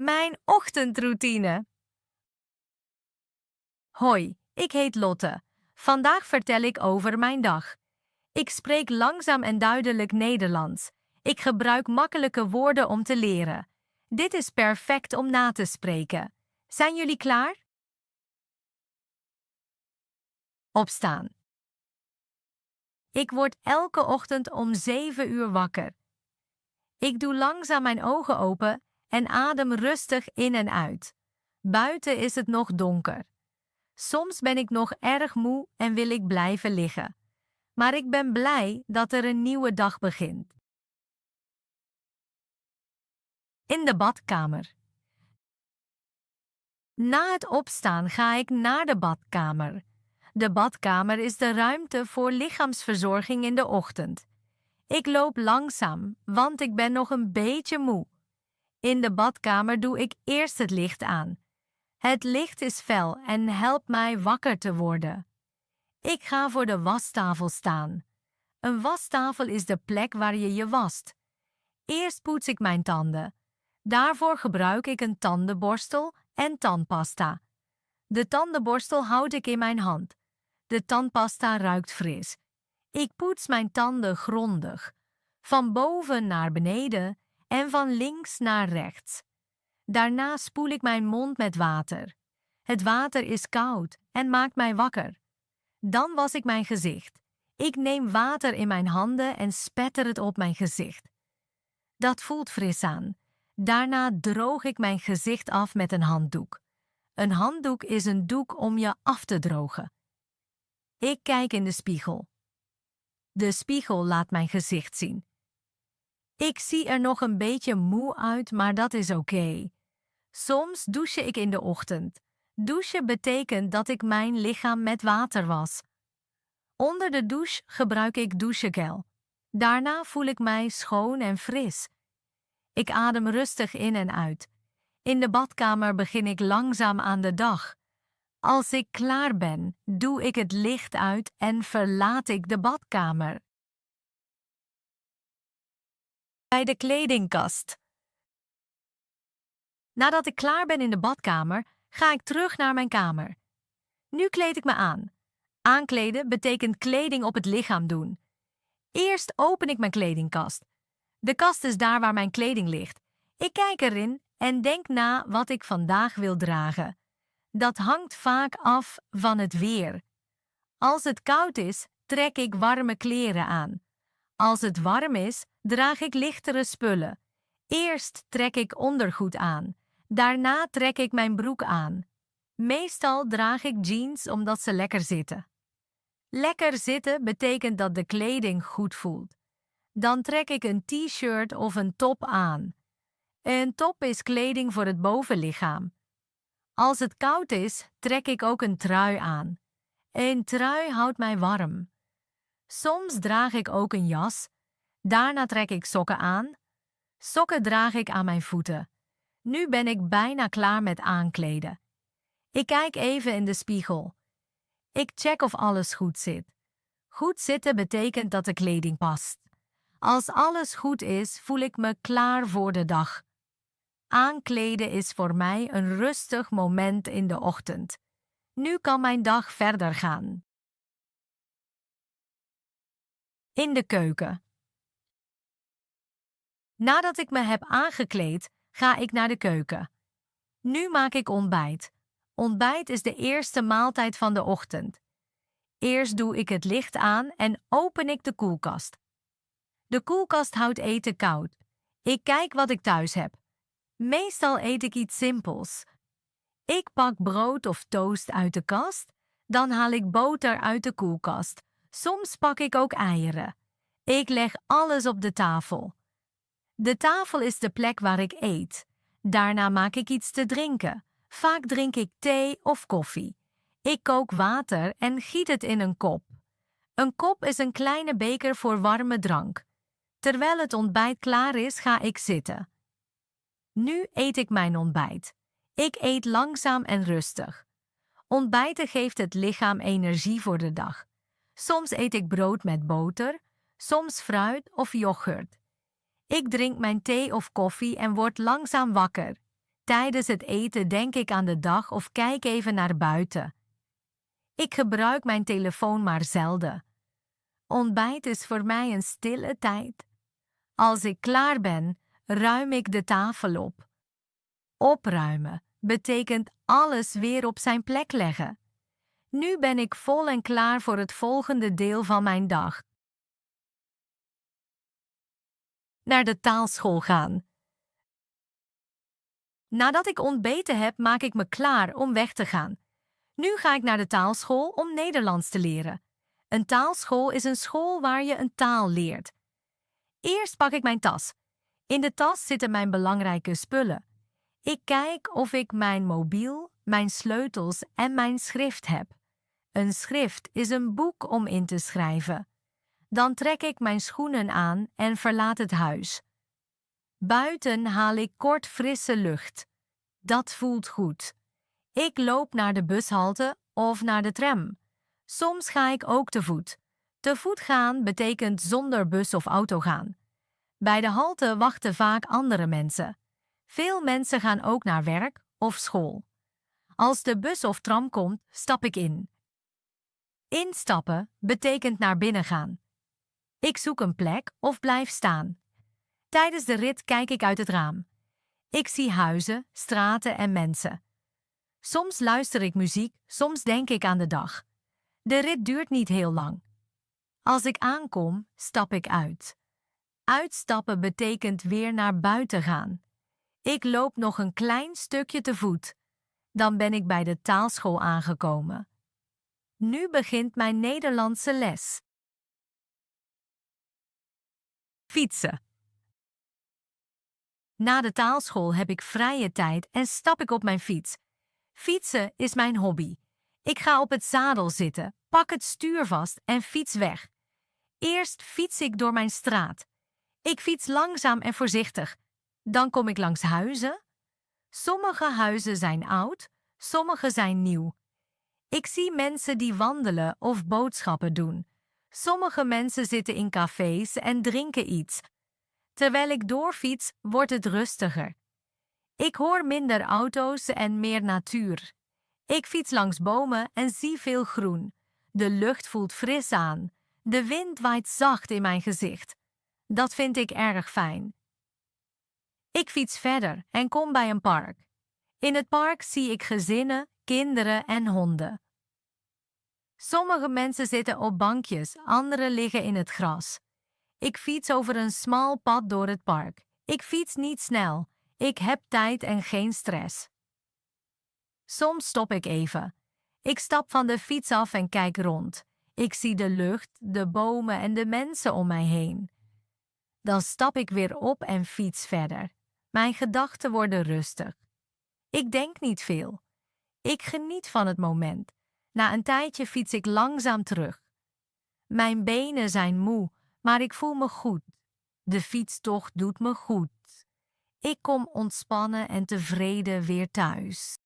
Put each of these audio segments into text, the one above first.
Mijn ochtendroutine. Hoi, ik heet Lotte. Vandaag vertel ik over mijn dag. Ik spreek langzaam en duidelijk Nederlands. Ik gebruik makkelijke woorden om te leren. Dit is perfect om na te spreken. Zijn jullie klaar? Opstaan. Ik word elke ochtend om 7 uur wakker. Ik doe langzaam mijn ogen open en adem rustig in en uit. Buiten is het nog donker. Soms ben ik nog erg moe en wil ik blijven liggen. Maar ik ben blij dat er een nieuwe dag begint. In de badkamer. Na het opstaan ga ik naar de badkamer. De badkamer is de ruimte voor lichaamsverzorging in de ochtend. Ik loop langzaam, want ik ben nog een beetje moe. In de badkamer doe ik eerst het licht aan. Het licht is fel en helpt mij wakker te worden. Ik ga voor de wastafel staan. Een wastafel is de plek waar je je wast. Eerst poets ik mijn tanden. Daarvoor gebruik ik een tandenborstel en tandpasta. De tandenborstel houd ik in mijn hand. De tandpasta ruikt fris. Ik poets mijn tanden grondig, van boven naar beneden en van links naar rechts. Daarna spoel ik mijn mond met water. Het water is koud en maakt mij wakker. Dan was ik mijn gezicht. Ik neem water in mijn handen en spetter het op mijn gezicht. Dat voelt fris aan. Daarna droog ik mijn gezicht af met een handdoek. Een handdoek is een doek om je af te drogen. Ik kijk in de spiegel. De spiegel laat mijn gezicht zien. Ik zie er nog een beetje moe uit, maar dat is oké. Soms douche ik in de ochtend. Douchen betekent dat ik mijn lichaam met water was. Onder de douche gebruik ik douchegel. Daarna voel ik mij schoon en fris. Ik adem rustig in en uit. In de badkamer begin ik langzaam aan de dag. Als ik klaar ben, doe ik het licht uit en verlaat ik de badkamer. Bij de kledingkast. Nadat ik klaar ben in de badkamer, ga ik terug naar mijn kamer. Nu kleed ik me aan. Aankleden betekent kleding op het lichaam doen. Eerst open ik mijn kledingkast. De kast is daar waar mijn kleding ligt. Ik kijk erin en denk na wat ik vandaag wil dragen. Dat hangt vaak af van het weer. Als het koud is, trek ik warme kleren aan. Als het warm is, draag ik lichtere spullen. Eerst trek ik ondergoed aan. Daarna trek ik mijn broek aan. Meestal draag ik jeans omdat ze lekker zitten. Lekker zitten betekent dat de kleding goed voelt. Dan trek ik een t-shirt of een top aan. Een top is kleding voor het bovenlichaam. Als het koud is, trek ik ook een trui aan. Een trui houdt mij warm. Soms draag ik ook een jas. Daarna trek ik sokken aan. Sokken draag ik aan mijn voeten. Nu ben ik bijna klaar met aankleden. Ik kijk even in de spiegel. Ik check of alles goed zit. Goed zitten betekent dat de kleding past. Als alles goed is, voel ik me klaar voor de dag. Aankleden is voor mij een rustig moment in de ochtend. Nu kan mijn dag verder gaan. In de keuken. Nadat ik me heb aangekleed, ga ik naar de keuken. Nu maak ik ontbijt. Ontbijt is de eerste maaltijd van de ochtend. Eerst doe ik het licht aan en open ik de koelkast. De koelkast houdt eten koud. Ik kijk wat ik thuis heb. Meestal eet ik iets simpels. Ik pak brood of toast uit de kast, dan haal ik boter uit de koelkast. Soms pak ik ook eieren. Ik leg alles op de tafel. De tafel is de plek waar ik eet. Daarna maak ik iets te drinken. Vaak drink ik thee of koffie. Ik kook water en giet het in een kop. Een kop is een kleine beker voor warme drank. Terwijl het ontbijt klaar is, ga ik zitten. Nu eet ik mijn ontbijt. Ik eet langzaam en rustig. Ontbijten geeft het lichaam energie voor de dag. Soms eet ik brood met boter, soms fruit of yoghurt. Ik drink mijn thee of koffie en word langzaam wakker. Tijdens het eten denk ik aan de dag of kijk even naar buiten. Ik gebruik mijn telefoon maar zelden. Ontbijt is voor mij een stille tijd. Als ik klaar ben, ruim ik de tafel op. Opruimen betekent alles weer op zijn plek leggen. Nu ben ik vol en klaar voor het volgende deel van mijn dag. Naar de taalschool gaan. Nadat ik ontbeten heb, maak ik me klaar om weg te gaan. Nu ga ik naar de taalschool om Nederlands te leren. Een taalschool is een school waar je een taal leert. Eerst pak ik mijn tas. In de tas zitten mijn belangrijke spullen. Ik kijk of ik mijn mobiel, mijn sleutels en mijn schrift heb. Een schrift is een boek om in te schrijven. Dan trek ik mijn schoenen aan en verlaat het huis. Buiten haal ik kort frisse lucht. Dat voelt goed. Ik loop naar de bushalte of naar de tram. Soms ga ik ook te voet. Te voet gaan betekent zonder bus of auto gaan. Bij de halte wachten vaak andere mensen. Veel mensen gaan ook naar werk of school. Als de bus of tram komt, stap ik in. Instappen betekent naar binnen gaan. Ik zoek een plek of blijf staan. Tijdens de rit kijk ik uit het raam. Ik zie huizen, straten en mensen. Soms luister ik muziek, soms denk ik aan de dag. De rit duurt niet heel lang. Als ik aankom, stap ik uit. Uitstappen betekent weer naar buiten gaan. Ik loop nog een klein stukje te voet. Dan ben ik bij de taalschool aangekomen. Nu begint mijn Nederlandse les. Fietsen. Na de taalschool heb ik vrije tijd en stap ik op mijn fiets. Fietsen is mijn hobby. Ik ga op het zadel zitten, pak het stuur vast en fiets weg. Eerst fiets ik door mijn straat. Ik fiets langzaam en voorzichtig. Dan kom ik langs huizen. Sommige huizen zijn oud, sommige zijn nieuw. Ik zie mensen die wandelen of boodschappen doen. Sommige mensen zitten in cafés en drinken iets. Terwijl ik doorfiets, wordt het rustiger. Ik hoor minder auto's en meer natuur. Ik fiets langs bomen en zie veel groen. De lucht voelt fris aan. De wind waait zacht in mijn gezicht. Dat vind ik erg fijn. Ik fiets verder en kom bij een park. In het park zie ik gezinnen, kinderen en honden. Sommige mensen zitten op bankjes, anderen liggen in het gras. Ik fiets over een smal pad door het park. Ik fiets niet snel. Ik heb tijd en geen stress. Soms stop ik even. Ik stap van de fiets af en kijk rond. Ik zie de lucht, de bomen en de mensen om mij heen. Dan stap ik weer op en fiets verder. Mijn gedachten worden rustig. Ik denk niet veel. Ik geniet van het moment. Na een tijdje fiets ik langzaam terug. Mijn benen zijn moe, maar ik voel me goed. De fietstocht doet me goed. Ik kom ontspannen en tevreden weer thuis.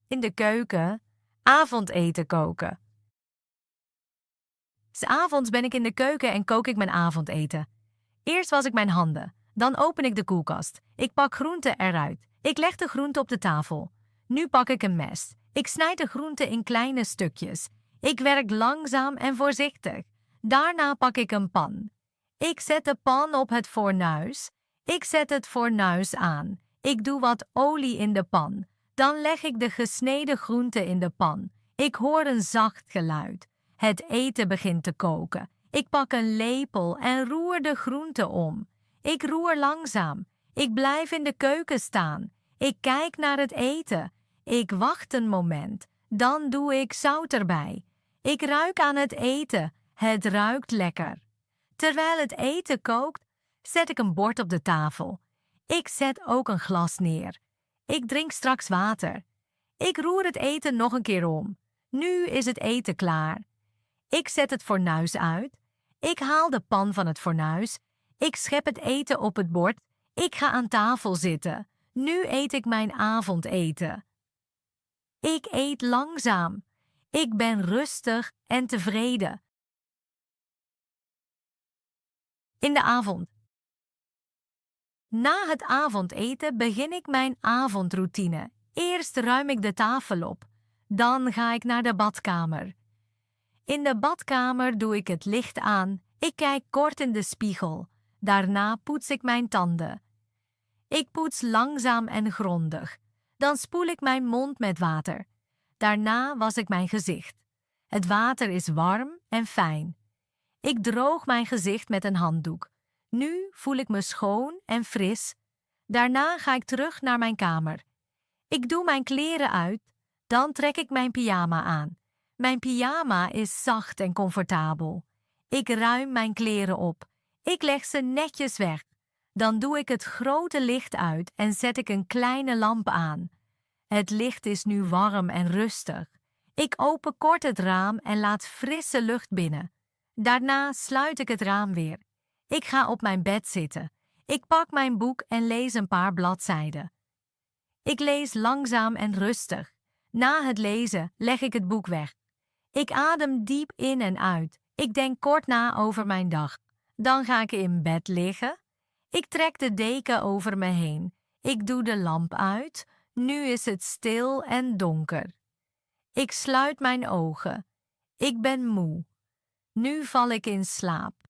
In de keuken, avondeten koken. 'S Avonds ben ik in de keuken en kook ik mijn avondeten. Eerst was ik mijn handen, dan open ik de koelkast. Ik pak groenten eruit. Ik leg de groenten op de tafel. Nu pak ik een mes. Ik snijd de groenten in kleine stukjes. Ik werk langzaam en voorzichtig. Daarna pak ik een pan. Ik zet de pan op het fornuis. Ik zet het fornuis aan. Ik doe wat olie in de pan. Dan leg ik de gesneden groenten in de pan. Ik hoor een zacht geluid. Het eten begint te koken. Ik pak een lepel en roer de groenten om. Ik roer langzaam. Ik blijf in de keuken staan. Ik kijk naar het eten. Ik wacht een moment. Dan doe ik zout erbij. Ik ruik aan het eten. Het ruikt lekker. Terwijl het eten kookt, zet ik een bord op de tafel. Ik zet ook een glas neer. Ik drink straks water. Ik roer het eten nog een keer om. Nu is het eten klaar. Ik zet het fornuis uit. Ik haal de pan van het fornuis. Ik schep het eten op het bord. Ik ga aan tafel zitten. Nu eet ik mijn avondeten. Ik eet langzaam. Ik ben rustig en tevreden. In de avond. Na het avondeten begin ik mijn avondroutine. Eerst ruim ik de tafel op. Dan ga ik naar de badkamer. In de badkamer doe ik het licht aan. Ik kijk kort in de spiegel. Daarna poets ik mijn tanden. Ik poets langzaam en grondig. Dan spoel ik mijn mond met water. Daarna was ik mijn gezicht. Het water is warm en fijn. Ik droog mijn gezicht met een handdoek. Nu voel ik me schoon en fris. Daarna ga ik terug naar mijn kamer. Ik doe mijn kleren uit, dan trek ik mijn pyjama aan. Mijn pyjama is zacht en comfortabel. Ik ruim mijn kleren op. Ik leg ze netjes weg. Dan doe ik het grote licht uit en zet ik een kleine lamp aan. Het licht is nu warm en rustig. Ik open kort het raam en laat frisse lucht binnen. Daarna sluit ik het raam weer. Ik ga op mijn bed zitten. Ik pak mijn boek en lees een paar bladzijden. Ik lees langzaam en rustig. Na het lezen leg ik het boek weg. Ik adem diep in en uit. Ik denk kort na over mijn dag. Dan ga ik in bed liggen. Ik trek de deken over me heen. Ik doe de lamp uit. Nu is het stil en donker. Ik sluit mijn ogen. Ik ben moe. Nu val ik in slaap.